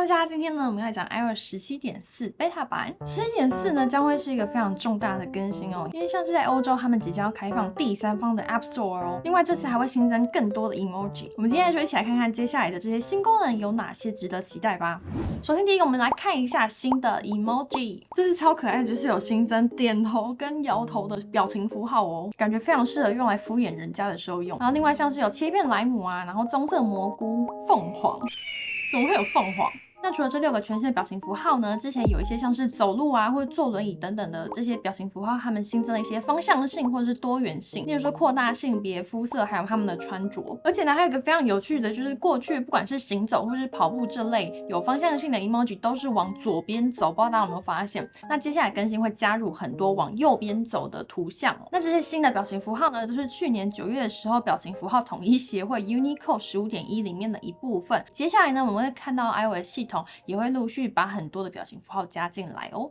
大家，今天呢，我们要讲 iOS 17.4 Beta 版。17.4呢，将会是一个非常重大的更新哦，因为像是在欧洲，他们即将要开放第三方的 App Store 哦。另外，这次还会新增更多的 emoji。我们今天就一起来看看接下来的这些新功能有哪些值得期待吧。首先，第一个，我们来看一下新的 emoji， 这是超可爱的，就是有新增点头跟摇头的表情符号哦，感觉非常适合用来敷衍人家的时候用。然后，另外像是有切片莱姆啊，然后棕色蘑菇、凤凰。怎么会有凤凰？那除了这6个全新的表情符号呢，之前有一些像是走路啊或者坐轮椅等等的这些表情符号，他们新增了一些方向性或者是多元性，例如说扩大性别、肤色还有他们的穿着。而且呢，还有一个非常有趣的，就是过去不管是行走或是跑步这类有方向性的 emoji 都是往左边走，不知道大家有没有发现？那接下来更新会加入很多往右边走的图像。那这些新的表情符号呢，都是去年9月的时候表情符号统一协会 Unicode 15.1里面的一部分。接下来呢，我们会看到 iOS 系统也会陆续把很多的表情符号加进来哦。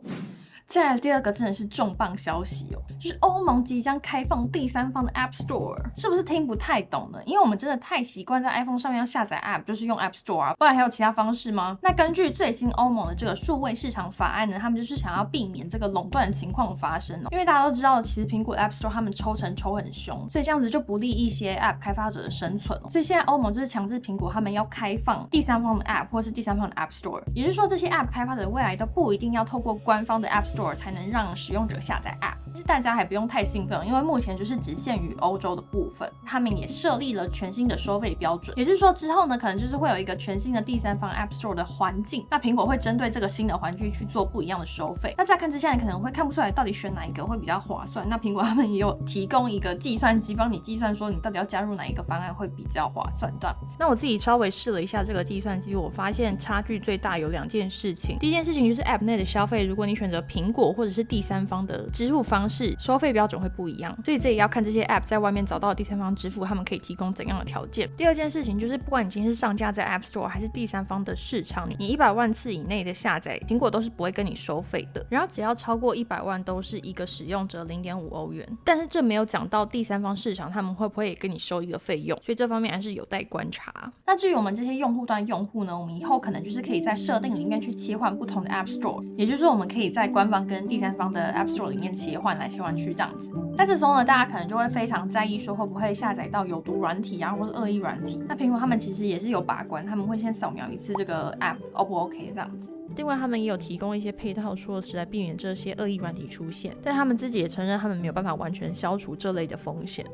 再来第2个真的是重磅消息哦，就是欧盟即将开放第三方的 App Store， 是不是听不太懂呢？因为我们真的太习惯在 iPhone 上面要下载 App， 就是用 App Store 啊，不然还有其他方式吗？那根据最新欧盟的这个数位市场法案呢，他们就是想要避免这个垄断的情况发生哦。因为大家都知道，其实苹果 App Store 他们抽成抽很凶，所以这样子就不利一些 App 开发者的生存哦。所以现在欧盟就是强制苹果他们要开放第三方的 App 或是第三方的 App Store， 也就是说这些 App 开发者未来都不一定要透过官方的 App Store 才能让使用者下载 App。其实大家还不用太兴奋，因为目前就是只限于欧洲的部分，他们也设立了全新的收费标准，也就是说之后呢，可能就是会有一个全新的第三方 App Store 的环境，那苹果会针对这个新的环境去做不一样的收费。那乍看之下，你可能会看不出来到底选哪一个会比较划算。那苹果他们也有提供一个计算机帮你计算说你到底要加入哪一个方案会比较划算这样子。那我自己稍微试了一下这个计算机，我发现差距最大有2件事情。第一件事情就是 App 内的消费，如果你选择苹果或者是第三方的支付方式，收费标准会不一样，所以这也要看这些 App 在外面找到的第三方支付，他们可以提供怎样的条件。第2件事情就是，不管你今天是上架在 App Store 还是第三方的市场，你100万次以内的下载，苹果都是不会跟你收费的。然后只要超过100万，都是一个使用者0.5欧元。但是这没有讲到第三方市场他们会不会也跟你收一个费用，所以这方面还是有待观察。那至于我们这些用户端用户呢，我们以后可能就是可以在设定里面去切换不同的 App Store， 也就是说我们可以在官方跟第三方的 App Store 里面切换来切换去这样子。那这时候呢，大家可能就会非常在意说会不会下载到有毒软体啊，或是恶意软体。那苹果他们其实也是有把关，他们会先扫描一次这个 App O 不 OK 这样子。另外他们也有提供一些配套措施来避免这些恶意软体出现，但他们自己也承认他们没有办法完全消除这类的风险。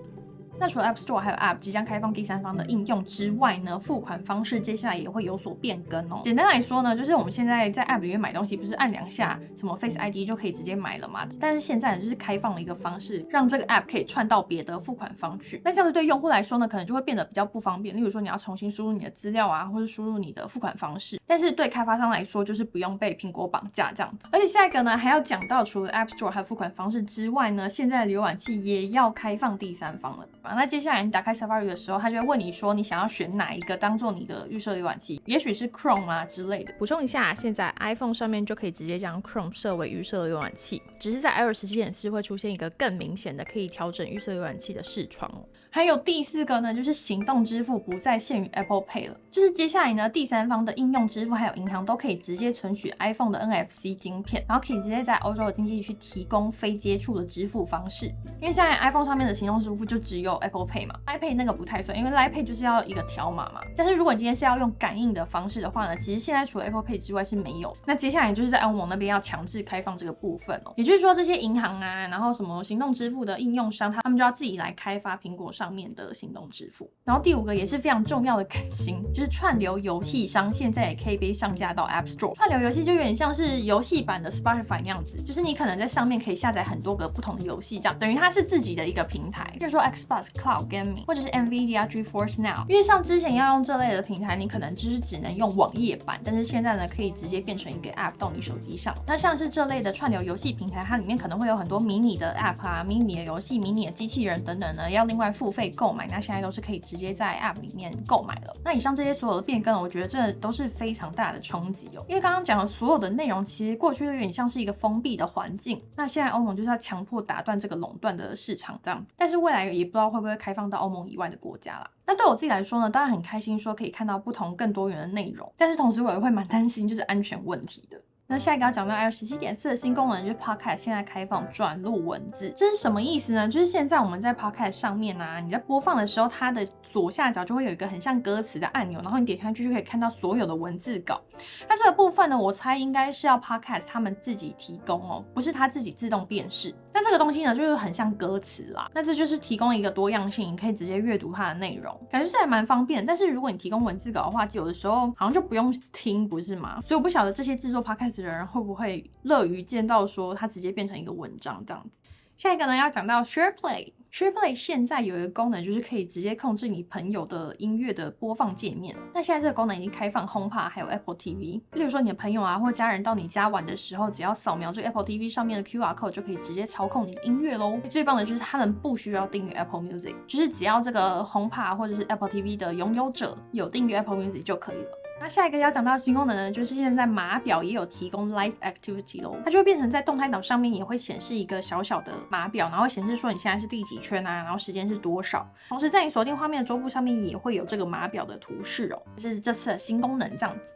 那除了 App Store 还有 App 即将开放第三方的应用之外呢，付款方式接下来也会有所变更哦。简单来说呢，就是我们现在在 App 里面买东西，不是按2下什么 Face ID 就可以直接买了嘛？但是现在就是开放了一个方式，让这个 App 可以串到别的付款方去。那这样子对用户来说呢，可能就会变得比较不方便。例如说你要重新输入你的资料啊，或是输入你的付款方式。但是对开发商来说，就是不用被苹果绑架这样子。而且下一个呢，还要讲到除了 App Store 还有付款方式之外呢，现在的浏览器也要开放第三方了。那接下来你打开 Safari 的时候，他就会问你说你想要选哪一个当做你的预设浏览器，也许是 Chrome 啊之类的。补充一下，现在 iPhone 上面就可以直接将 Chrome 设为预设浏览器，只是在 iOS 17.4会出现一个更明显的可以调整预设浏览器的视窗哦。还有第4个呢，就是行动支付不再限于 Apple Pay 了，就是接下来呢，第三方的应用支付还有银行都可以直接存取 iPhone 的 NFC 晶片，然后可以直接在欧洲的经济去提供非接触的支付方式。因为现在 iPhone 上面的行动支付就只有 Apple Pay 嘛，Line Pay 那个不太算，因为 Line Pay 就是要一个条码嘛。但是如果你今天是要用感应的方式的话呢，其实现在除了 Apple Pay 之外是没有。那接下来就是在欧盟那边要强制开放这个部分哦，也就是说这些银行啊，然后什么行动支付的应用商，他们就要自己来开发苹果上面的行动支付。然后第5个也是非常重要的更新，就是串流游戏商现在也可以被上架到 App Store。串流游戏就有点像是游戏版的 Spotify 那样子，就是你可能在上面可以下载很多个不同的游戏，这样等于它是自己的一个平台，比如说 Xbox Cloud Gaming 或者是 Nvidia GeForce Now。因为像之前要用这类的平台，你可能就是只能用网页版，但是现在呢可以直接变成一个 App 到你手机上。那像是这类的串流游戏平台，它里面可能会有很多迷你的 App 啊、迷你的游戏、迷你的机器人等等呢，要另外付费购买。那现在都是可以直接在 App 里面购买了。那以上这些所有的变更，我觉得这都是非常大的冲击哦。因为刚刚讲的所有的内容，其实过去都有点像是一个封闭的环境，那现在欧盟就是要强迫打断这个垄断的市场这样。但是未来也不知道会不会开放到欧盟以外的国家啦。那对我自己来说呢，当然很开心说可以看到不同更多元的内容，但是同时我也会蛮担心就是安全问题的。那下一个要讲到 iOS 17.4的新功能，就是 Podcast 现在开放转录文字，这是什么意思呢？就是现在我们在 Podcast 上面啊，你在播放的时候，它的左下角就会有一个很像歌词的按钮，然后你点下去就可以看到所有的文字稿。那这个部分呢，我猜应该是要 Podcast 他们自己提供哦，不是它自己自动辨识。那这个东西呢，就是很像歌词啦。那这就是提供一个多样性，你可以直接阅读它的内容，感觉是还蛮方便的。但是如果你提供文字稿的话，有的时候好像就不用听，不是吗？所以我不晓得这些制作 Podcast 的人会不会乐于见到说它直接变成一个文章这样子。下一个呢，要讲到 SharePlay。SharePlay 现在有一个功能，就是可以直接控制你朋友的音乐的播放界面。那现在这个功能已经开放 HomePod 还有 Apple TV。例如说你的朋友啊或家人到你家玩的时候，只要扫描这个 Apple TV 上面的 QR code 就可以直接操控你的音乐咯。最棒的就是他们不需要订阅 Apple Music， 就是只要这个 HomePod 或者是 Apple TV 的拥有者有订阅 Apple Music 就可以了。那下一个要讲到的新功能呢，就是现在码表也有提供 Live Activity 咯，它就会变成在动态岛上面也会显示一个小小的码表，然后显示说你现在是第几圈啊，然后时间是多少。同时在你锁定画面的桌布上面也会有这个码表的图示哦，这是这次的新功能这样子。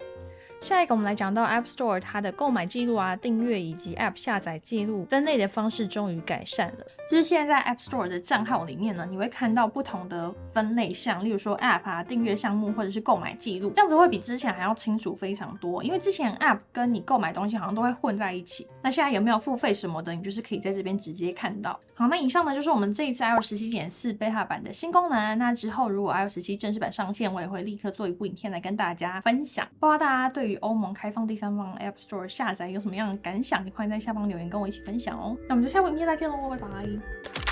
下一个我们来讲到 App Store 它的购买记录啊、订阅以及 App 下载记录分类的方式终于改善了。就是现在 App Store 的账号里面呢，你会看到不同的分类项，例如说 App 啊、订阅项目或者是购买记录，这样子会比之前还要清楚非常多。因为之前 App 跟你购买东西好像都会混在一起，那现在有没有付费什么的，你就是可以在这边直接看到。好，那以上呢就是我们这一次 iOS 17.4 Beta 版的新功能。那之后如果 iOS 17正式版上线，我也会立刻做一部影片来跟大家分享。不知道大家对于欧盟开放第三方 App Store 下载有什么样的感想？也欢迎在下方留言跟我一起分享哦。那我们就下部影片再见喽，拜拜。